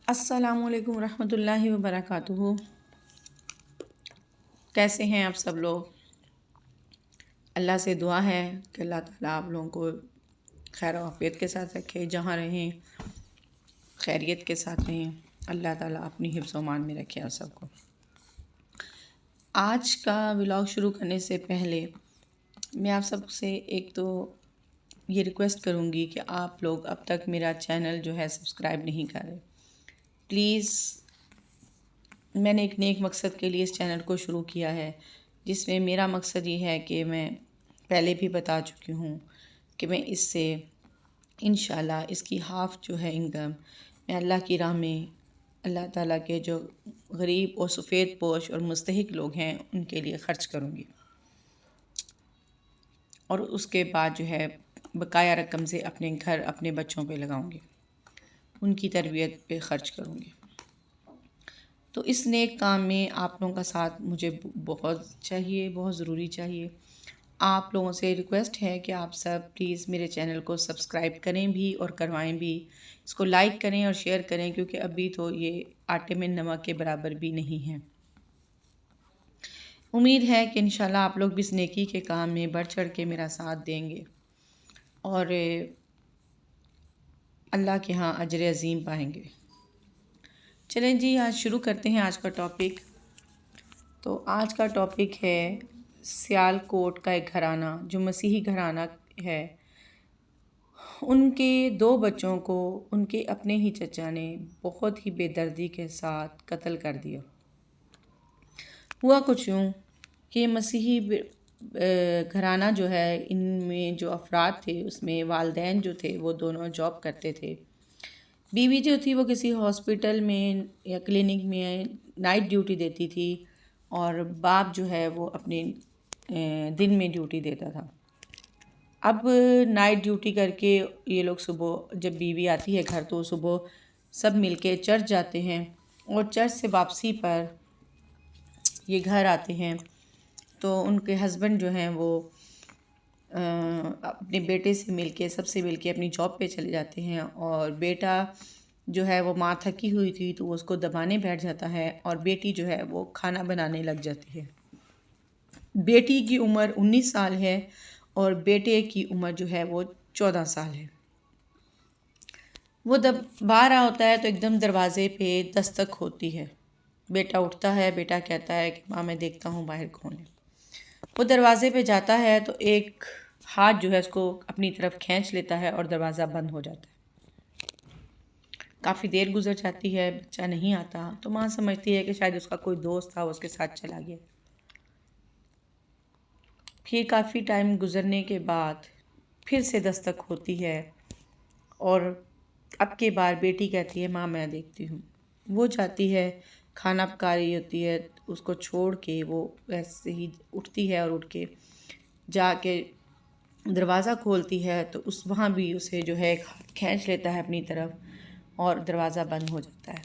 السلام علیکم ورحمۃ اللہ وبرکاتہ۔ کیسے ہیں آپ سب لوگ؟ اللہ سے دعا ہے کہ اللہ تعالیٰ آپ لوگوں کو خیر و عافیت کے ساتھ رکھے، جہاں رہیں خیریت کے ساتھ رہیں، اللہ تعالیٰ اپنی حفظ و امان میں رکھے آپ سب کو۔ آج کا ولاگ شروع کرنے سے پہلے میں آپ سب سے ایک تو یہ ریکویسٹ کروں گی کہ آپ لوگ اب تک میرا چینل جو ہے سبسکرائب نہیں کر رہے، پلیز۔ میں نے ایک نیک مقصد کے لیے اس چینل کو شروع کیا ہے، جس میں میرا مقصد یہ ہے کہ میں پہلے بھی بتا چکی ہوں کہ میں اس سے انشاءاللہ اس کی ہاف جو ہے انکم میں اللہ کی راہ میں، اللہ تعالیٰ کے جو غریب اور سفید پوش اور مستحق لوگ ہیں ان کے لیے خرچ کروں گی، اور اس کے بعد جو ہے بقایا رقم سے اپنے گھر اپنے بچوں پہ لگاؤں گی، ان کی تربیت پہ خرچ کروں گی۔ تو اس نیک کام میں آپ لوگوں کا ساتھ مجھے بہت چاہیے، بہت ضروری چاہیے۔ آپ لوگوں سے ریکویسٹ ہے کہ آپ سب پلیز میرے چینل کو سبسکرائب کریں بھی اور کروائیں بھی، اس کو لائک کریں اور شیئر کریں، کیونکہ ابھی تو یہ آٹے میں نمک کے برابر بھی نہیں ہے۔ امید ہے کہ انشاءاللہ آپ لوگ بھی اس نیکی کے کام میں بڑھ چڑھ کے میرا ساتھ دیں گے اور اللہ کے ہاں اجر عظیم پائیں گے۔ چلیں جی، آج شروع کرتے ہیں آج کا ٹاپک۔ تو آج کا ٹاپک ہے سیال کوٹ کا ایک گھرانہ جو مسیحی گھرانہ ہے۔ ان کے 2 بچوں کو ان کے اپنے ہی چچا نے بہت ہی بے دردی کے ساتھ قتل کر دیا۔ ہوا کچھ یوں کہ مسیحی گھرانہ جو ہے، ان میں جو افراد تھے اس میں والدین جو تھے وہ دونوں جاب کرتے تھے، بیوی جو تھی وہ کسی ہاسپٹل میں یا کلینک میں نائٹ ڈیوٹی دیتی تھی، اور باپ جو ہے وہ اپنے دن میں ڈیوٹی دیتا تھا۔ اب نائٹ ڈیوٹی کر کے یہ لوگ صبح جب بیوی آتی ہے گھر تو صبح سب مل کے چرچ جاتے ہیں، اور چرچ سے واپسی پر یہ گھر آتے ہیں تو ان کے ہسبینڈ جو ہیں وہ اپنے بیٹے سے مل کے سب سے مل کے اپنی جاب پہ چلے جاتے ہیں، اور بیٹا جو ہے وہ ماں تھکی ہوئی تھی تو وہ اس کو دبانے بیٹھ جاتا ہے، اور بیٹی جو ہے وہ کھانا بنانے لگ جاتی ہے۔ بیٹی کی عمر 19 سال ہے اور بیٹے کی عمر جو ہے وہ 14 سال ہے۔ وہ باہر آ ہوتا ہے تو ایک دم دروازے پہ دستک ہوتی ہے۔ بیٹا اٹھتا ہے، بیٹا کہتا ہے کہ ماں میں دیکھتا ہوں باہر کون ہے۔ وہ دروازے پہ جاتا ہے تو ایک ہاتھ جو ہے اس کو اپنی طرف کھینچ لیتا ہے اور دروازہ بند ہو جاتا ہے۔ کافی دیر گزر جاتی ہے، بچہ نہیں آتا تو ماں سمجھتی ہے کہ شاید اس کا کوئی دوست تھا، وہ اس کے ساتھ چلا گیا۔ پھر کافی ٹائم گزرنے کے بعد پھر سے دستک ہوتی ہے، اور اب کی بار بیٹی کہتی ہے ماں میں دیکھتی ہوں۔ وہ جاتی ہے، کھانا پکا رہی ہوتی ہے، اس کو چھوڑ کے وہ ویسے ہی اٹھتی ہے اور اٹھ کے جا کے دروازہ کھولتی ہے تو وہاں بھی اسے جو ہے کھینچ لیتا ہے اپنی طرف اور دروازہ بند ہو جاتا ہے۔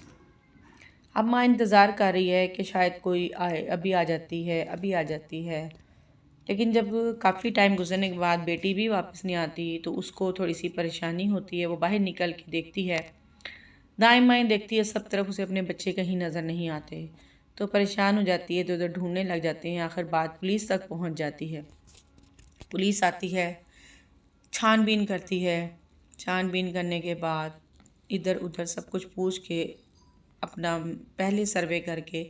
اب ماں انتظار کر رہی ہے کہ شاید کوئی آئے، ابھی آ جاتی ہے، ابھی آ جاتی ہے، لیکن جب کافی ٹائم گزرنے کے بعد بیٹی بھی واپس نہیں آتی تو اس کو تھوڑی سی پریشانی ہوتی ہے۔ وہ باہر نکل کے دیکھتی ہے، دائیں بائیں دیکھتی ہے، سب طرف اسے اپنے بچے کہیں نظر نہیں آتے تو پریشان ہو جاتی ہے، تو ادھر ڈھونڈنے لگ جاتے ہیں۔ آخر بات پولیس تک پہنچ جاتی ہے۔ پولیس آتی ہے، چھان بین کرتی ہے، چھان بین کرنے کے بعد ادھر ادھر سب کچھ پوچھ کے اپنا پہلے سروے کر کے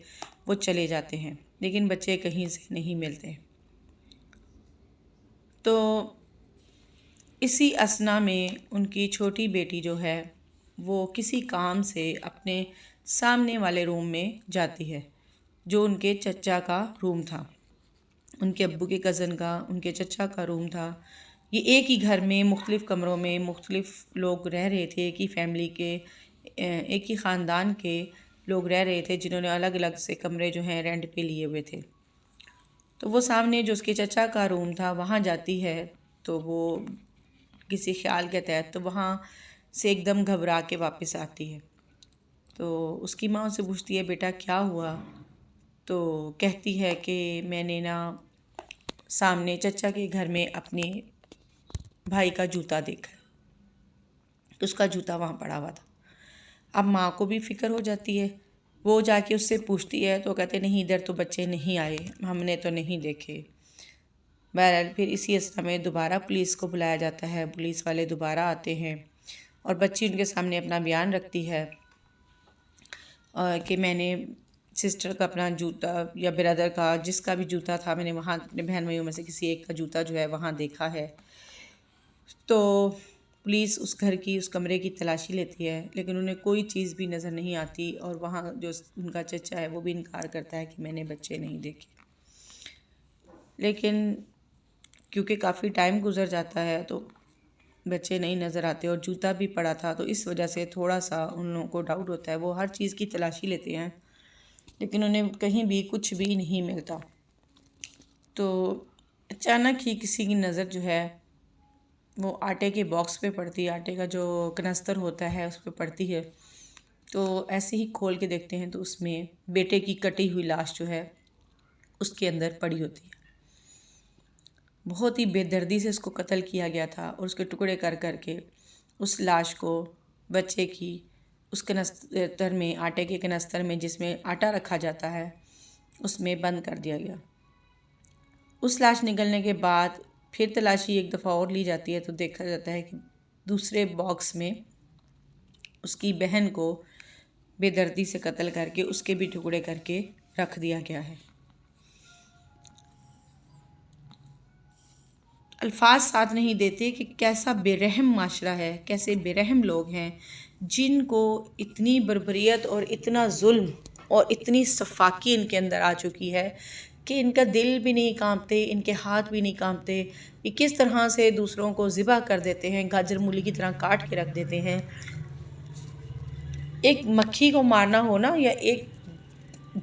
وہ چلے جاتے ہیں، لیکن بچے کہیں سے نہیں ملتے۔ تو اسی اثنا میں ان کی چھوٹی بیٹی جو ہے وہ کسی کام سے اپنے سامنے والے روم میں جاتی ہے، جو ان کے چچا کا روم تھا، ان کے ابو کے کزن کا، ان کے چچا کا روم تھا۔ یہ ایک ہی گھر میں مختلف کمروں میں مختلف لوگ رہ رہے تھے، ایک ہی فیملی کے، ایک ہی خاندان کے لوگ رہ رہے تھے، جنہوں نے الگ الگ سے کمرے جو ہیں رینٹ پہ لیے ہوئے تھے۔ تو وہ سامنے جو اس کے چچا کا روم تھا وہاں جاتی ہے تو وہ کسی خیال کے تحت تو وہاں سے ایک دم گھبرا کے واپس آتی ہے۔ تو اس کی ماں اسے پوچھتی ہے بیٹا کیا ہوا؟ تو کہتی ہے کہ میں نے سامنے چچا کے گھر میں اپنے بھائی کا جوتا دیکھا، تو اس کا جوتا وہاں پڑا ہوا تھا۔ اب ماں کو بھی فکر ہو جاتی ہے، وہ جا کے اس سے پوچھتی ہے تو کہتے نہیں ادھر تو بچے نہیں آئے، ہم نے تو نہیں دیکھے۔ بہرحال پھر اسی اسنا میں دوبارہ پولیس کو بلایا جاتا ہے، پولیس والے دوبارہ آتے ہیں اور بچی ان کے سامنے اپنا بیان رکھتی ہے کہ میں نے سسٹر کا اپنا جوتا یا برادر کا جس کا بھی جوتا تھا میں نے وہاں اپنے بہن بھائیوں میں سے کسی ایک کا جوتا جو ہے وہاں دیکھا ہے۔ تو پولیس اس گھر کی اس کمرے کی تلاشی لیتی ہے لیکن انہیں کوئی چیز بھی نظر نہیں آتی، اور وہاں جو ان کا چچا ہے وہ بھی انکار کرتا ہے کہ میں نے بچے نہیں دیکھے۔ لیکن کیونکہ کافی ٹائم گزر جاتا ہے تو بچے نہیں نظر آتے، اور جوتا بھی پڑا تھا تو اس وجہ سے تھوڑا سا ان لوگوں کو ڈاؤٹ ہوتا ہے۔ وہ ہر چیز کی تلاشی لیتے ہیں لیکن انہیں کہیں بھی کچھ بھی نہیں ملتا۔ تو اچانک ہی کسی کی نظر جو ہے وہ آٹے کے باکس پہ پڑتی ہے، آٹے کا جو کنستر ہوتا ہے اس پہ پڑتی ہے۔ تو ایسے ہی کھول کے دیکھتے ہیں تو اس میں بیٹے کی کٹی ہوئی لاش جو ہے اس کے اندر پڑی ہوتی ہے۔ بہت ہی بے دردی سے اس کو قتل کیا گیا تھا اور اس کے ٹکڑے کر کر کے اس لاش کو بچے کی اس کنستر میں، آٹے کے کنستر میں جس میں آٹا رکھا جاتا ہے، اس میں بند کر دیا گیا۔ اس لاش نکلنے کے بعد پھر تلاشی ایک دفعہ اور لی جاتی ہے تو دیکھا جاتا ہے کہ دوسرے باکس میں اس کی بہن کو بے دردی سے قتل کر کے اس کے بھی ٹکڑے کر کے رکھ دیا گیا ہے۔ الفاظ ساتھ نہیں دیتے کہ کیسا بے رحم معاشرہ ہے، کیسے بے رحم لوگ ہیں جن کو اتنی بربریت اور اتنا ظلم اور اتنی سفاکی ان کے اندر آ چکی ہے کہ ان کا دل بھی نہیں کانپتے، ان کے ہاتھ بھی نہیں کانپتے۔ یہ کس طرح سے دوسروں کو ذبح کر دیتے ہیں، گاجر مولی کی طرح کاٹ کے رکھ دیتے ہیں۔ ایک مکھی کو مارنا ہو نا، یا ایک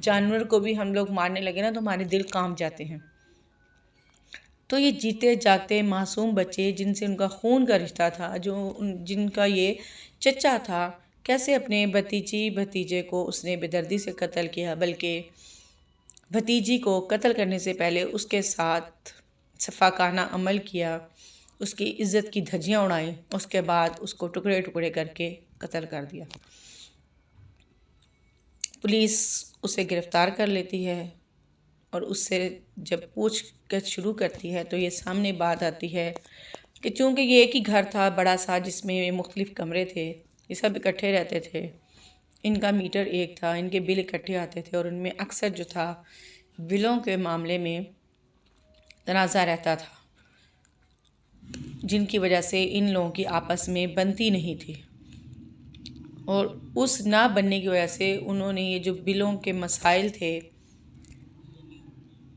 جانور کو بھی ہم لوگ مارنے لگے نا تو ہمارے دل کانپ جاتے ہیں۔ تو یہ جیتے جاگتے معصوم بچے جن سے ان کا خون کا رشتہ تھا، جن کا یہ چچا تھا، کیسے اپنے بھتیجی بھتیجے کو اس نے بے دردی سے قتل کیا، بلکہ بھتیجی کو قتل کرنے سے پہلے اس کے ساتھ سفاکانہ عمل کیا، اس کی عزت کی دھجیاں اڑائیں، اس کے بعد اس کو ٹکڑے ٹکڑے کر کے قتل کر دیا۔ پولیس اسے گرفتار کر لیتی ہے اور اس سے جب پوچھ گچھ شروع کرتی ہے تو یہ سامنے بات آتی ہے کہ چونکہ یہ ایک ہی گھر تھا بڑا سا جس میں مختلف کمرے تھے، یہ سب اکٹھے رہتے تھے، ان کا میٹر ایک تھا، ان کے بل اکٹھے آتے تھے اور ان میں اکثر جو تھا بلوں کے معاملے میں تنازع رہتا تھا، جن کی وجہ سے ان لوگوں کی آپس میں بنتی نہیں تھی، اور اس نہ بننے کی وجہ سے انہوں نے یہ جو بلوں کے مسائل تھے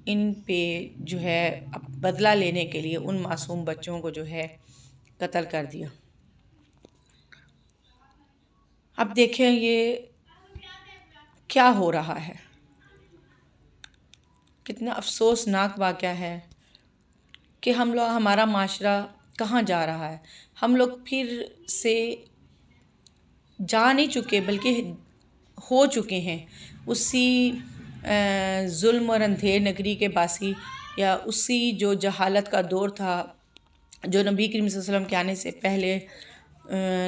ان پہ جو ہے بدلہ لینے کے لیے ان معصوم بچوں کو جو ہے قتل کر دیا۔ اب دیکھیں یہ کیا ہو رہا ہے، کتنا افسوسناک واقعہ ہے کہ ہمارا معاشرہ کہاں جا رہا ہے۔ ہم لوگ پھر سے جا نہیں چکے بلکہ ہو چکے ہیں اسی ظلم اور اندھیر نگری کے باسی، یا اسی جو جہالت کا دور تھا جو نبی کریم صلی اللہ علیہ وسلم کے آنے سے پہلے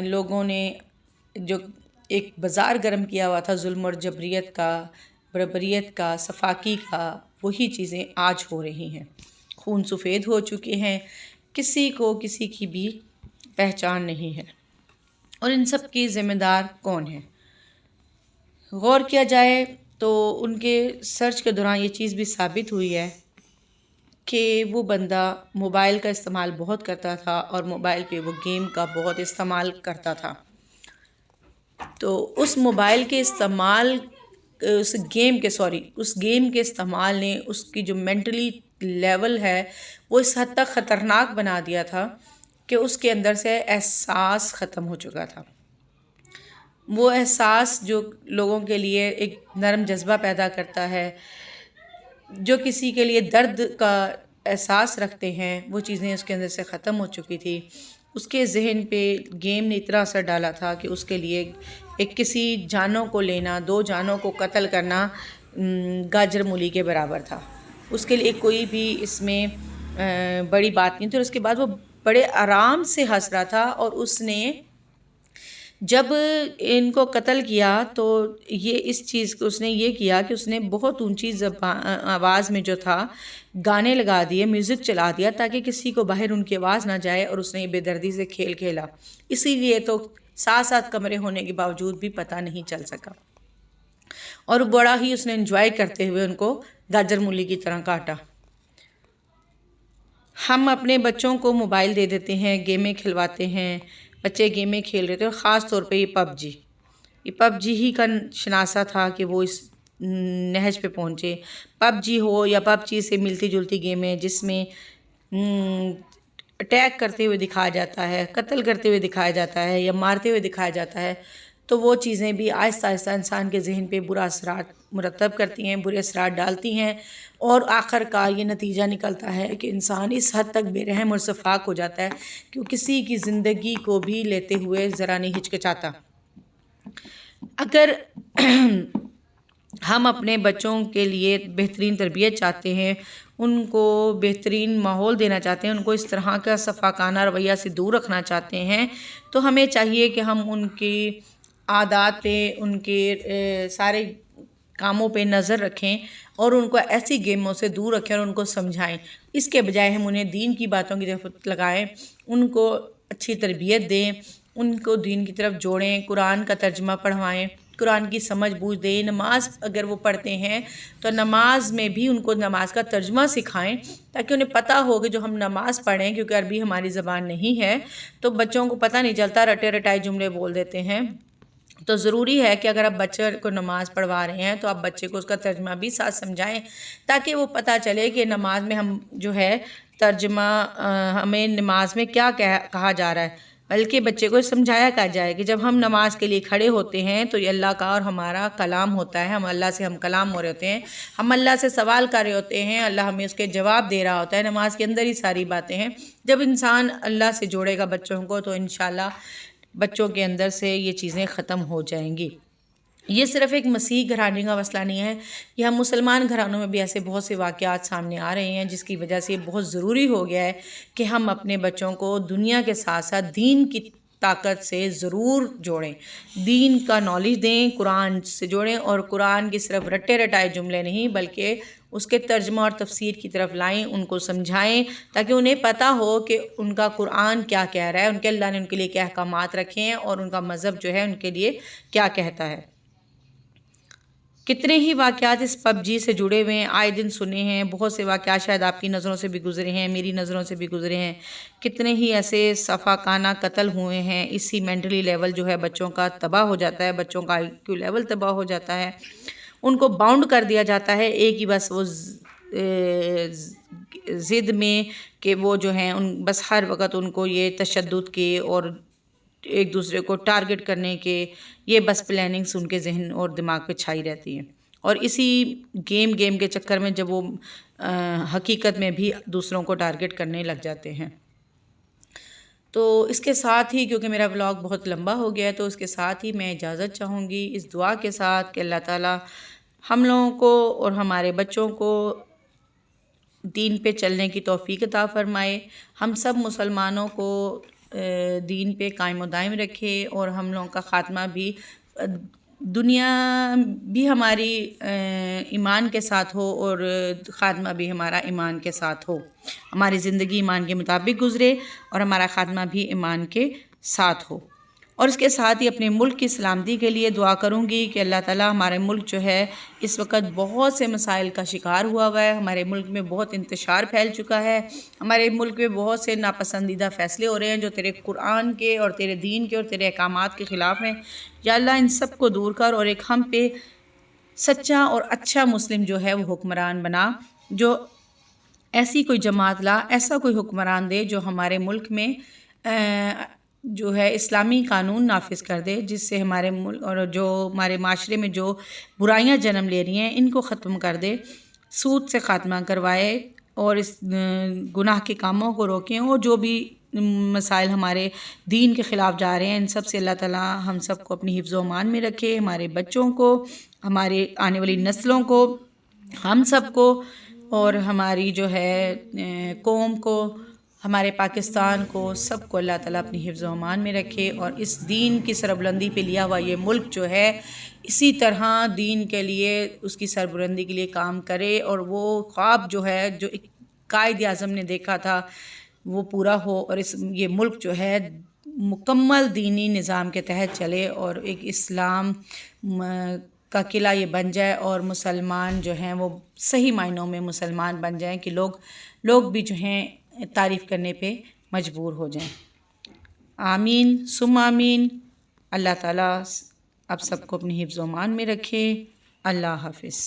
لوگوں نے جو ایک بازار گرم کیا ہوا تھا ظلم اور جبریت کا، بربریت کا، سفاکی کا، وہی چیزیں آج ہو رہی ہیں۔ خون سفید ہو چکے ہیں، کسی کو کسی کی بھی پہچان نہیں ہے، اور ان سب کی ذمہ دار کون ہے؟ غور کیا جائے تو ان کے سرچ کے دوران یہ چیز بھی ثابت ہوئی ہے کہ وہ بندہ موبائل کا استعمال بہت کرتا تھا اور موبائل پہ وہ گیم کا بہت استعمال کرتا تھا۔ تو اس موبائل کے استعمال اس گیم کے استعمال نے اس کی جو مینٹلی لیول ہے وہ اس حد تک خطرناک بنا دیا تھا کہ اس کے اندر سے احساس ختم ہو چکا تھا۔ وہ احساس جو لوگوں کے لیے ایک نرم جذبہ پیدا کرتا ہے، جو کسی کے لیے درد کا احساس رکھتے ہیں، وہ چیزیں اس کے اندر سے ختم ہو چکی تھی۔ اس کے ذہن پہ گیم نے اتنا اثر ڈالا تھا کہ اس کے لیے ایک کسی جانوں کو لینا، 2 جانوں کو قتل کرنا گاجر مولی کے برابر تھا۔ اس کے لیے کوئی بھی اس میں بڑی بات نہیں تھی، اور اس کے بعد وہ بڑے آرام سے ہنس رہا تھا، اور اس نے جب ان کو قتل کیا تو یہ اس چیز کو اس نے یہ کیا کہ اس نے بہت اونچی آواز میں جو تھا گانے لگا دیے، میوزک چلا دیا تاکہ کسی کو باہر ان کی آواز نہ جائے، اور اس نے یہ بے دردی سے کھیل کھیلا، اسی لیے تو 7 کمرے ہونے کے باوجود بھی پتہ نہیں چل سکا، اور بڑا ہی اس نے انجوائے کرتے ہوئے ان کو گاجر مولی کی طرح کاٹا۔ ہم اپنے بچوں کو موبائل دے دیتے ہیں، گیمیں کھلواتے ہیں، بچے گیمیں کھیل رہے تھے، اور خاص طور پہ یہ پب جی ہی کا شناسہ تھا کہ وہ اس نہج پہ پہنچے۔ پب جی ہو یا پب جی سے ملتی جلتی گیمیں جس میں اٹیک کرتے ہوئے دکھایا جاتا ہے، قتل کرتے ہوئے دکھایا جاتا ہے یا مارتے ہوئے دکھایا جاتا ہے، تو وہ چیزیں بھی آہستہ آہستہ انسان کے ذہن پہ برا اثرات مرتب کرتی ہیں، برے اثرات ڈالتی ہیں، اور آخر کا یہ نتیجہ نکلتا ہے کہ انسان اس حد تک بے رحم اور شفاق ہو جاتا ہے کہ وہ کسی کی زندگی کو بھی لیتے ہوئے ذرا نہیں ہچکچاتا۔ اگر ہم اپنے بچوں کے لیے بہترین تربیت چاہتے ہیں، ان کو بہترین ماحول دینا چاہتے ہیں، ان کو اس طرح کا شفاقانہ رویہ سے دور رکھنا چاہتے ہیں، تو ہمیں چاہیے کہ ہم ان کی عادات پہ، ان کے سارے کاموں پہ نظر رکھیں، اور ان کو ایسی گیموں سے دور رکھیں اور ان کو سمجھائیں۔ اس کے بجائے ہم انہیں دین کی باتوں کی طرف لگائیں، ان کو اچھی تربیت دیں، ان کو دین کی طرف جوڑیں، قرآن کا ترجمہ پڑھوائیں، قرآن کی سمجھ بوجھ دیں۔ نماز اگر وہ پڑھتے ہیں تو نماز میں بھی ان کو نماز کا ترجمہ سکھائیں، تاکہ انہیں پتہ ہو کہ جو ہم نماز پڑھیں، کیونکہ عربی ہماری زبان نہیں ہے تو بچوں کو پتہ نہیں چلتا، رٹے رٹائے جملے بول دیتے ہیں۔ تو ضروری ہے کہ اگر آپ بچے کو نماز پڑھوا رہے ہیں تو آپ بچے کو اس کا ترجمہ بھی ساتھ سمجھائیں، تاکہ وہ پتہ چلے کہ نماز میں ہم جو ہے ترجمہ ہمیں نماز میں کیا کہا جا رہا ہے، بلکہ بچے کو سمجھایا کہا جائے کہ جب ہم نماز کے لیے کھڑے ہوتے ہیں تو یہ اللہ کا اور ہمارا کلام ہوتا ہے، ہم اللہ سے کلام ہو رہے ہوتے ہیں، ہم اللہ سے سوال کر رہے ہوتے ہیں، اللہ ہمیں اس کے جواب دے رہا ہوتا ہے، نماز کے اندر ہی ساری باتیں ہیں۔ جب انسان اللہ سے جوڑے گا بچوں کو تو انشاءاللہ بچوں کے اندر سے یہ چیزیں ختم ہو جائیں گی۔ یہ صرف ایک مسیح گھرانے کا مسئلہ نہیں ہے، یہ ہم مسلمان گھرانوں میں بھی ایسے بہت سے واقعات سامنے آ رہے ہیں، جس کی وجہ سے یہ بہت ضروری ہو گیا ہے کہ ہم اپنے بچوں کو دنیا کے ساتھ ساتھ دین کی طاقت سے ضرور جوڑیں، دین کا نالج دیں، قرآن سے جوڑیں، اور قرآن کی صرف رٹے رٹائے جملے نہیں بلکہ اس کے ترجمہ اور تفسیر کی طرف لائیں، ان کو سمجھائیں، تاکہ انہیں پتہ ہو کہ ان کا قرآن کیا کہہ رہا ہے، ان کے اللہ نے ان کے لیے کیا احکامات رکھے ہیں، اور ان کا مذہب جو ہے ان کے لیے کیا کہتا ہے۔ کتنے ہی واقعات اس پب جی سے جڑے ہوئے ہیں، آئے دن سنے ہیں، بہت سے واقعات شاید آپ کی نظروں سے بھی گزرے ہیں، میری نظروں سے بھی گزرے ہیں، کتنے ہی ایسے شفاقانہ قتل ہوئے ہیں، اسی مینٹلی لیول جو ہے بچوں کا تباہ ہو جاتا ہے، بچوں کا IQ لیول تباہ ہو جاتا ہے، ان کو باؤنڈ کر دیا جاتا ہے ایک ہی بس وہ ضد میں کہ وہ جو ہیں بس ہر وقت ان کو یہ تشدد کے اور ایک دوسرے کو ٹارگٹ کرنے کے یہ بس پلاننگز ان کے ذہن اور دماغ پہ چھائی رہتی ہیں، اور اسی گیم کے چکر میں جب وہ حقیقت میں بھی دوسروں کو ٹارگٹ کرنے لگ جاتے ہیں۔ تو اس کے ساتھ ہی، کیونکہ میرا ولاگ بہت لمبا ہو گیا ہے، تو اس کے ساتھ ہی میں اجازت چاہوں گی اس دعا کے ساتھ کہ اللہ تعالیٰ ہم لوگوں کو اور ہمارے بچوں کو دین پہ چلنے کی توفیق عطا فرمائے، ہم سب مسلمانوں کو دین پہ قائم و دائم رکھے، اور ہم لوگوں کا خاتمہ بھی دنیا بھی ہماری ایمان کے ساتھ ہو اور خاتمہ بھی ہمارا ایمان کے ساتھ ہو، ہماری زندگی ایمان کے مطابق گزرے اور ہمارا خاتمہ بھی ایمان کے ساتھ ہو۔ اور اس کے ساتھ ہی اپنے ملک کی سلامتی کے لیے دعا کروں گی کہ اللہ تعالیٰ ہمارے ملک جو ہے اس وقت بہت سے مسائل کا شکار ہوا ہے، ہمارے ملک میں بہت انتشار پھیل چکا ہے، ہمارے ملک میں بہت سے ناپسندیدہ فیصلے ہو رہے ہیں جو تیرے قرآن کے اور تیرے دین کے اور تیرے احکامات کے خلاف ہیں۔ یا اللہ ان سب کو دور کر اور ایک ہم پہ سچا اور اچھا مسلم جو ہے وہ حکمران بنا، جو ایسی کوئی جماعت لا، ایسا کوئی حکمران دے جو ہمارے ملک میں جو ہے اسلامی قانون نافذ کر دے، جس سے ہمارے ملک اور جو ہمارے معاشرے میں جو برائیاں جنم لے رہی ہیں ان کو ختم کر دے، سود سے خاتمہ کروائے اور اس گناہ کے کاموں کو روکیں، اور جو بھی مسائل ہمارے دین کے خلاف جا رہے ہیں ان سب سے اللہ تعالیٰ ہم سب کو اپنی حفظ و امان میں رکھے، ہمارے بچوں کو، ہمارے آنے والی نسلوں کو، ہم سب کو، اور ہماری جو ہے قوم کو ہمارے پاکستان کو سب کو اللہ تعالیٰ اپنی حفظ و امان میں رکھے، اور اس دین کی سربلندی پہ لیا ہوا یہ ملک جو ہے اسی طرح دین کے لیے اس کی سربلندی کے لیے کام کرے، اور وہ خواب جو ہے جو ایک قائد اعظم نے دیکھا تھا وہ پورا ہو، اور یہ ملک جو ہے مکمل دینی نظام کے تحت چلے، اور ایک اسلام کا قلعہ یہ بن جائے، اور مسلمان جو ہیں وہ صحیح معنوں میں مسلمان بن جائیں کہ لوگ بھی جو ہیں تعریف کرنے پہ مجبور ہو جائیں۔ آمین ثم آمین۔ اللہ تعالیٰ آپ سب کو اپنی حفظ و امان میں رکھے۔ اللہ حافظ۔